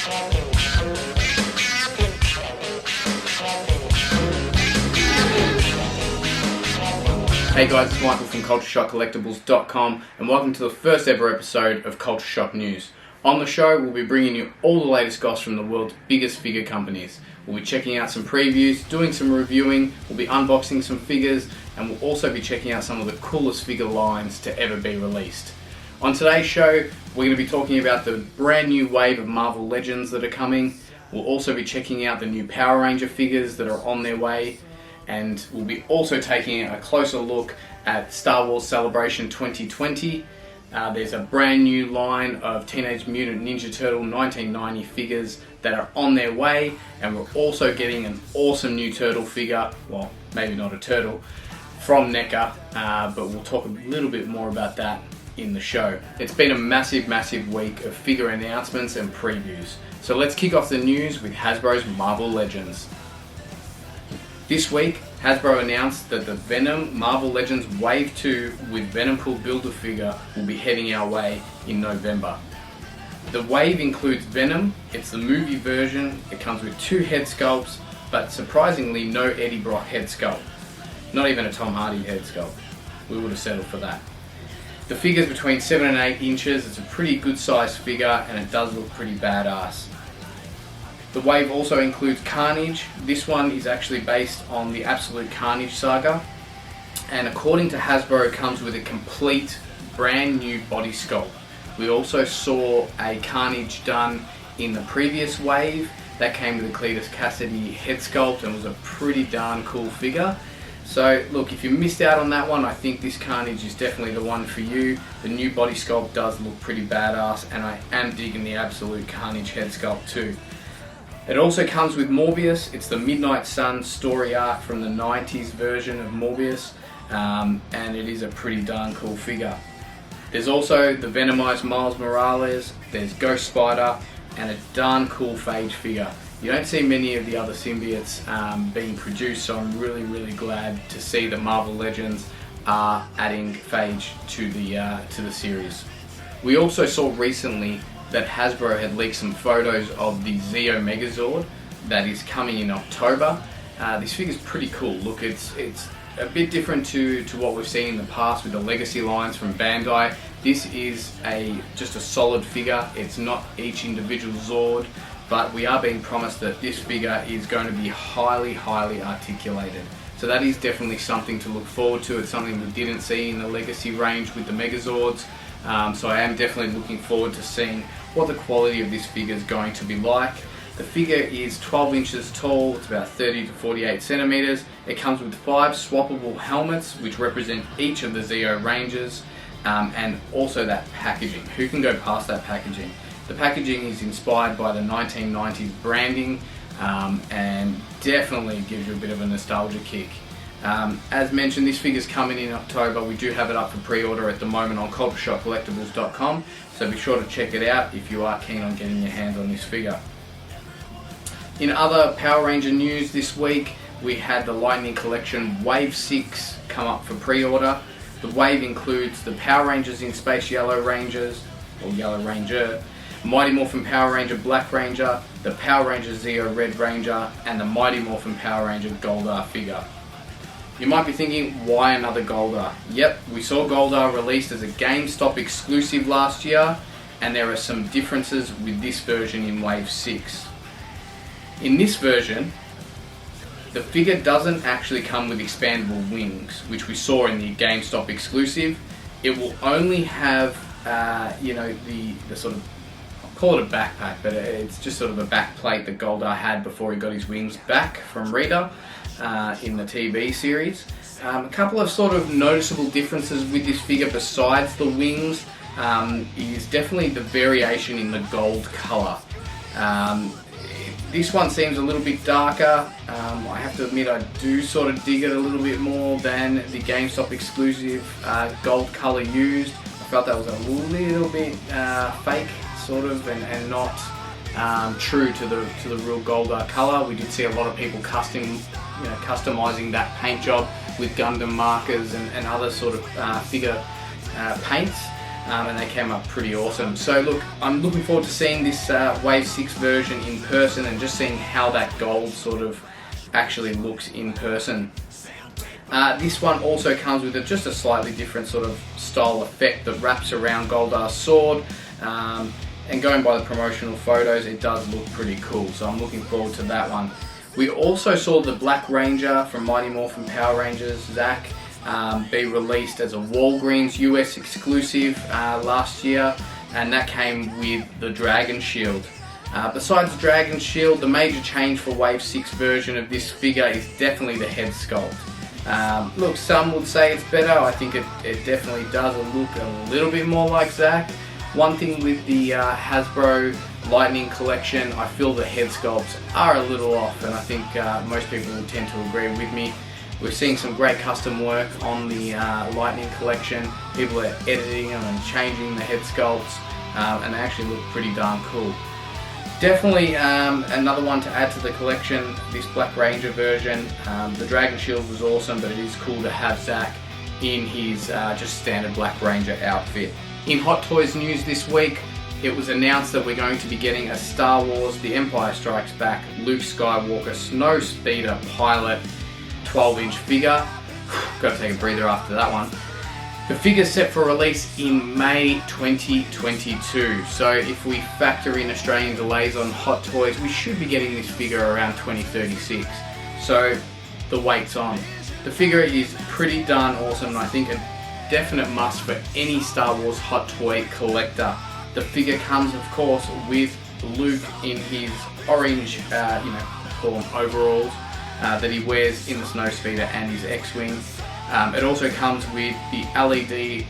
Hey guys, it's Michael from CultureShockCollectibles.com and welcome to the first ever episode of Culture Shock News. On the show, we'll be bringing you all the latest goss from the world's biggest figure companies. We'll be checking out some previews, doing some reviewing, we'll be unboxing some figures, and we'll also be checking out some of the coolest figure lines to ever be released. On today's show, we're going to be talking about the brand new wave of Marvel Legends that are coming. We'll also be checking out the new Power Ranger figures that are on their way. And we'll be also taking a closer look at Star Wars Celebration 2020. There's a brand new line of Teenage Mutant Ninja Turtle 1990 figures that are on their way, and we're also getting an awesome new turtle figure, well, maybe not a turtle, from Neca, but we'll talk a little bit more about that in the show. It's been a massive week of figure announcements and previews. So let's kick off the news with Hasbro's Marvel Legends. This week, Hasbro announced that the Venom Marvel Legends Wave 2 with Venompool Build-A-Figure will be heading our way in November. The wave includes Venom, it's the movie version, it comes with 2 head sculpts, but surprisingly no Eddie Brock head sculpt. Not even a Tom Hardy head sculpt. We would have settled for that. The figure's between 7 and 8 inches, it's a pretty good sized figure and it does look pretty badass. The wave also includes Carnage. This one is actually based on the Absolute Carnage saga, and according to Hasbro, it comes with a complete brand new body sculpt. We also saw a Carnage done in the previous wave that came with a Cletus Cassidy head sculpt and was a pretty darn cool figure. So look, if you missed out on that one, I think this Carnage is definitely the one for you. The new body sculpt does look pretty badass, and I am digging the Absolute Carnage head sculpt too. It also comes with Morbius. It's the Midnight Sun story arc from the 90s version of Morbius, and it is a pretty darn cool figure. There's also the Venomized Miles Morales, there's Ghost Spider, and a darn cool Phage figure. You don't see many of the other symbiotes being produced, so I'm really glad to see that Marvel Legends are adding Phage to the series. We also saw recently that Hasbro had leaked some photos of the Zeo Megazord that is coming in October. This figure's pretty cool. Look, it's a bit different to what we've seen in the past with the legacy lines from Bandai. This is just a solid figure. It's not each individual Zord, but we are being promised that this figure is going to be highly articulated. So that is definitely something to look forward to. It's something we didn't see in the legacy range with the Megazords. So I am definitely looking forward to seeing what the quality of this figure is going to be like. The figure is 12 inches tall, it's about 30 to 48 centimeters. It comes with 5 swappable helmets which represent each of the Zeo ranges, and also that packaging. Who can go past that packaging? The packaging is inspired by the 1990s branding, and definitely gives you a bit of a nostalgia kick. As mentioned, this figure's coming in October. We do have it up for pre-order at the moment on CultureShockCollectibles.com, so be sure to check it out if you are keen on getting your hands on this figure. In other Power Ranger news this week, we had the Lightning Collection Wave 6 come up for pre-order. The wave includes the Power Rangers in Space Yellow Rangers, or Yellow Ranger, Mighty Morphin Power Ranger Black Ranger, the Power Ranger Zeo Red Ranger, and the Mighty Morphin Power Ranger Goldar figure. You might be thinking, why another Goldar? Yep, we saw Goldar released as a GameStop exclusive last year, and there are some differences with this version in Wave 6. In this version, the figure doesn't actually come with expandable wings, which we saw in the GameStop exclusive. It will only have, the sort of, I'll call it a backpack, but it's just sort of a back plate that Goldar had before he got his wings back from Rita. In the TV series. A couple of sort of noticeable differences with this figure besides the wings is definitely the variation in the gold colour. This one seems a little bit darker. I have to admit I do sort of dig it a little bit more than the GameStop exclusive gold colour used. I felt that was a little bit fake sort of and not true to the real Goldar colour. We did see a lot of people customizing that paint job with Gundam markers and other sort of figure paints. and they came up pretty awesome. So look, I'm looking forward to seeing this Wave 6 version in person and just seeing how that gold sort of actually looks in person. This one also comes with just a slightly different sort of style effect that wraps around Goldar's sword, and going by the promotional photos, it does look pretty cool, so I'm looking forward to that one. We also saw the Black Ranger from Mighty Morphin Power Rangers, Zach, be released as a Walgreens US exclusive last year, and that came with the Dragon Shield. Besides the Dragon Shield, the major change for Wave 6 version of this figure is definitely the head sculpt. Look, some would say it's better. I think it definitely does look a little bit more like Zach. One thing with the Hasbro Lightning collection, I feel the head sculpts are a little off, and I think most people will tend to agree with me. We're seeing some great custom work on the Lightning collection. People are editing them and changing the head sculpts, and they actually look pretty darn cool. Definitely another one to add to the collection, this Black Ranger version. The Dragon Shield was awesome, but it is cool to have Zach in his just standard Black Ranger outfit. In Hot Toys news this week, it was announced that we're going to be getting a Star Wars The Empire Strikes Back Luke Skywalker Snowspeeder pilot 12-inch figure. Gotta take a breather after that one. The figure's set for release in May 2022, so if we factor in Australian delays on Hot Toys, we should be getting this figure around 2036, so the wait's on. The figure is pretty darn awesome, and I think a definite must for any Star Wars Hot Toy collector. The figure comes, of course, with Luke in his orange, call them overalls, that he wears in the Snowspeeder and his X-Wing. It also comes with the LED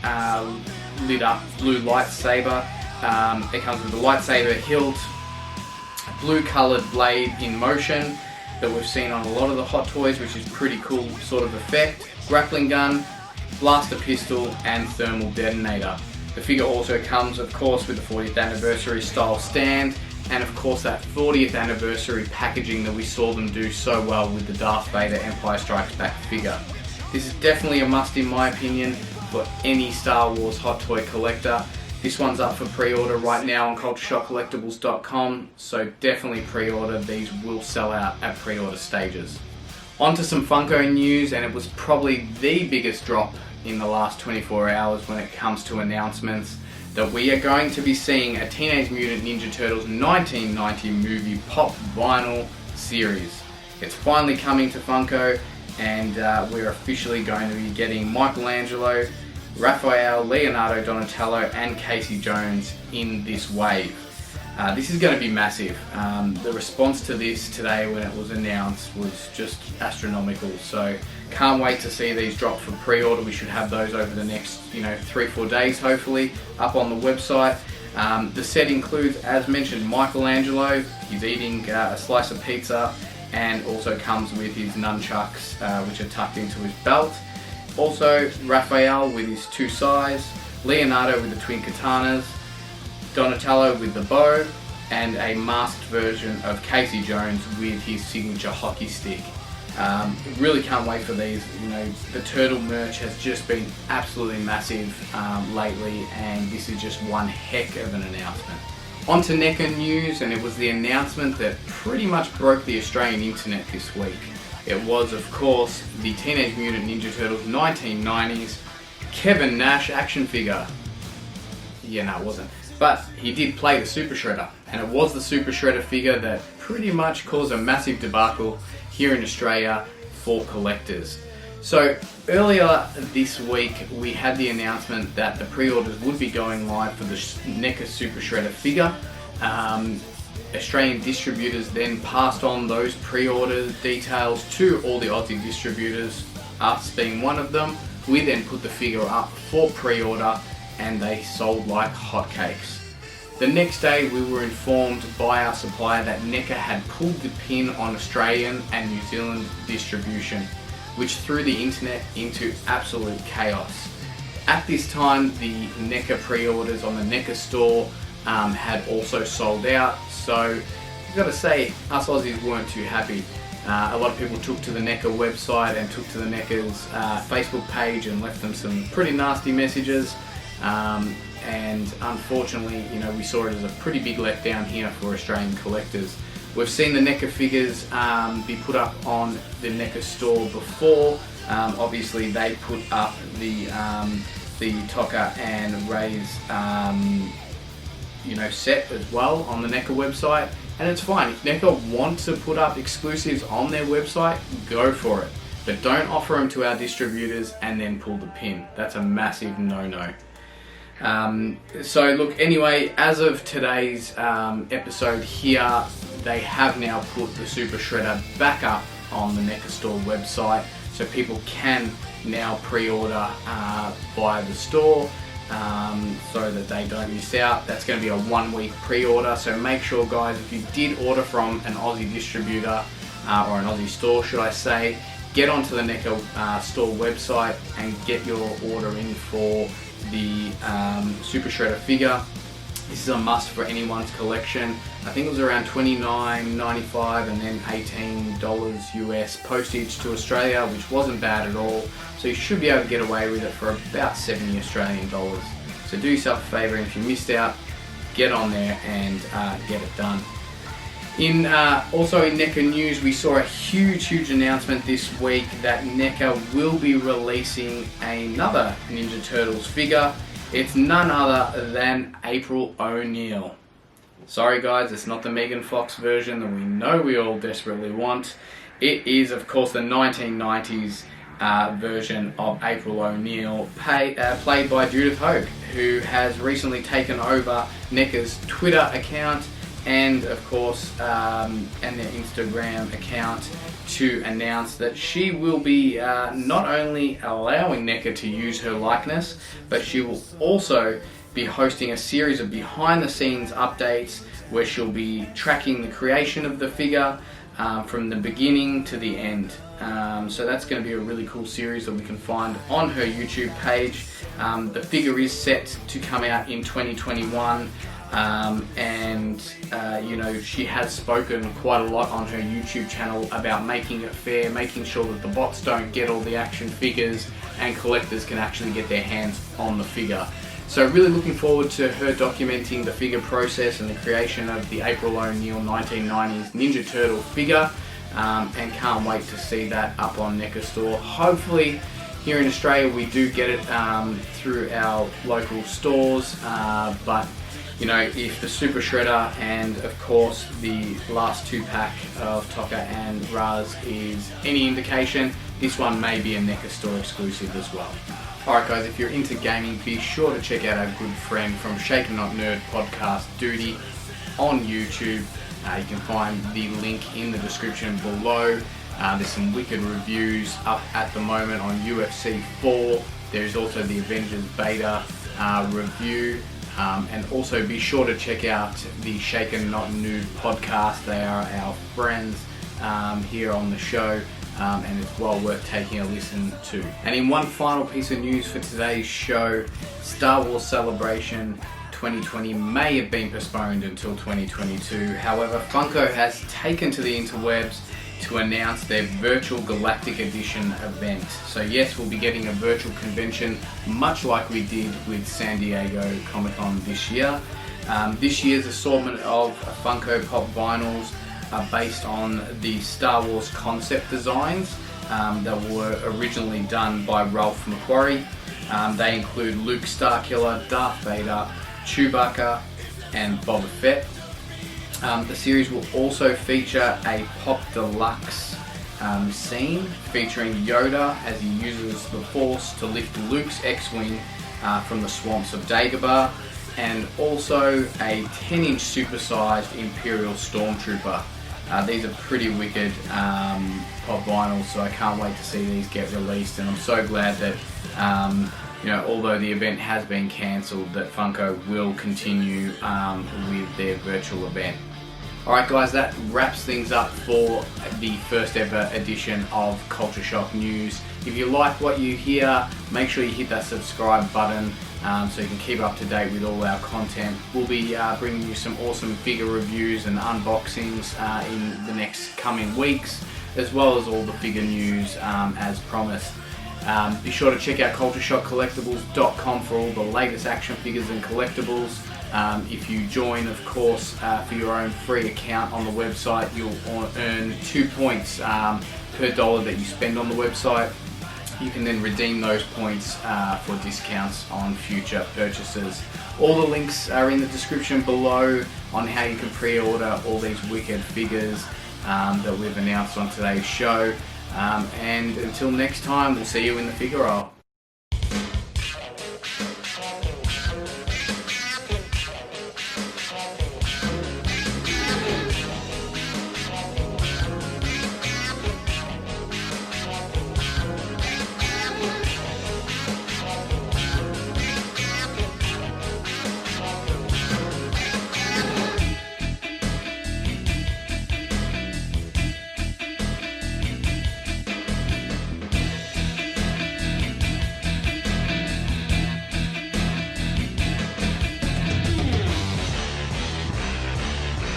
lit up blue lightsaber. It comes with the lightsaber hilt, blue coloured blade in motion that we've seen on a lot of the Hot Toys, which is pretty cool sort of effect, grappling gun, blaster pistol and thermal detonator. The figure also comes, of course, with the 40th anniversary style stand, and of course that 40th anniversary packaging that we saw them do so well with the Darth Vader Empire Strikes Back figure. This is definitely a must in my opinion for any Star Wars Hot Toy collector. This one's up for pre-order right now on cultureshockcollectibles.com, so definitely pre-order. These will sell out at pre-order stages. On to some Funko news, and it was probably the biggest drop in the last 24 hours when it comes to announcements that we are going to be seeing a Teenage Mutant Ninja Turtles 1990 movie pop vinyl series. It's finally coming to Funko, and we're officially going to be getting Michelangelo, Raphael, Leonardo, Donatello and Casey Jones in this wave. This is going to be massive. The response to this today when it was announced was just astronomical, so can't wait to see these drop for pre-order. We should have those over the next 3-4 days hopefully up on the website. The set includes, as mentioned, Michelangelo. He's eating a slice of pizza, and also comes with his nunchucks which are tucked into his belt. Also Raphael with his two sais, Leonardo with the twin katanas, Donatello with the bow, and a masked version of Casey Jones with his signature hockey stick. Really can't wait for these. The turtle merch has just been absolutely massive lately, and this is just one heck of an announcement. On to Neca news, and it was the announcement that pretty much broke the Australian internet this week. It was, of course, the Teenage Mutant Ninja Turtles 1990s Kevin Nash action figure. Yeah, no, it wasn't. But he did play the Super Shredder, and it was the Super Shredder figure that pretty much caused a massive debacle here in Australia for collectors. So earlier this week we had the announcement that the pre-orders would be going live for the Neca Super Shredder figure. Australian distributors then passed on those pre-order details to all the Aussie distributors, us being one of them. We then put the figure up for pre-order, and they sold like hotcakes. The next day we were informed by our supplier that Neca had pulled the pin on Australian and New Zealand distribution, which threw the internet into absolute chaos. At this time, the Neca pre-orders on the Neca store had also sold out, so I've got to say, us Aussies weren't too happy. A lot of people took to the Neca website and took to the Neca's Facebook page and left them some pretty nasty messages. and unfortunately, we saw it as a pretty big letdown here for Australian collectors. We've seen the Neca figures be put up on the Neca store before. Obviously, they put up the Toka and Ray's set as well on the Neca website, and it's fine. If Neca want to put up exclusives on their website, go for it. But don't offer them to our distributors and then pull the pin. That's a massive no-no. So look, anyway, as of today's episode here, they have now put the Super Shredder back up on the Neca store website, so people can now pre-order via the store, so that they don't miss out. That's going to be a 1-week pre-order, so make sure, guys, if you did order from an Aussie distributor, or an Aussie store should I say, get onto the Neca store website and get your order in for the Super Shredder figure. This is a must for anyone's collection. I think it was around $29.95 and then $18 US postage to Australia, which wasn't bad at all. So you should be able to get away with it for about 70 Australian dollars. So do yourself a favour, and if you missed out, get on there and get it done. Also in Neca news, we saw a huge announcement this week that Neca will be releasing another Ninja Turtles figure. It's none other than April O'Neil. Sorry guys, it's not the Megan Fox version that we know we all desperately want. It is, of course, the 1990s version of April O'Neil, played by Judith Hoag, who has recently taken over Neca's Twitter account and, of course, and their Instagram account, to announce that she will be not only allowing Neca to use her likeness, but she will also be hosting a series of behind-the-scenes updates where she'll be tracking the creation of the figure from the beginning to the end. So that's going to be a really cool series that we can find on her YouTube page. The figure is set to come out in 2021. She has spoken quite a lot on her YouTube channel about making it fair, making sure that the bots don't get all the action figures and collectors can actually get their hands on the figure. So really looking forward to her documenting the figure process and the creation of the April O'Neil 1990s Ninja Turtle figure, and can't wait to see that up on Neca store. Hopefully here in Australia we do get it through our local stores, but if the Super Shredder and, of course, the last 2-pack of Toka and Raz is any indication, this one may be a Neca store exclusive as well. Alright guys, if you're into gaming, be sure to check out our good friend from Shaken Not Nerd podcast, Duty, on YouTube. You can find the link in the description below. There's some wicked reviews up at the moment on UFC 4. There's also the Avengers beta review. And also be sure to check out the Shaken Not Nude podcast. They are our friends here on the show, and it's well worth taking a listen to. And in one final piece of news for today's show, Star Wars Celebration 2020 may have been postponed until 2022. However, Funko has taken to the interwebs to announce their virtual Galactic Edition event. So yes, we'll be getting a virtual convention, much like we did with San Diego Comic-Con this year. This year's assortment of Funko Pop vinyls are based on the Star Wars concept designs that were originally done by Ralph McQuarrie. They include Luke Starkiller, Darth Vader, Chewbacca, and Boba Fett. The series will also feature a Pop Deluxe scene featuring Yoda as he uses the Force to lift Luke's X-Wing from the swamps of Dagobah, and also a 10-inch supersized Imperial Stormtrooper. These are pretty wicked pop vinyls, so I can't wait to see these get released, and I'm so glad that although the event has been cancelled, that Funko will continue with their virtual event. Alright guys, that wraps things up for the first ever edition of Culture Shock News. If you like what you hear, make sure you hit that subscribe button so you can keep up to date with all our content. We'll be bringing you some awesome figure reviews and unboxings in the next coming weeks, as well as all the figure news as promised. Be sure to check out cultureshockcollectibles.com for all the latest action figures and collectibles. If you join, of course, for your own free account on the website, you'll earn 2 points per dollar that you spend on the website. You can then redeem those points for discounts on future purchases. All the links are in the description below on how you can pre-order all these wicked figures that we've announced on today's show. And until next time, we'll see you in the figure aisle.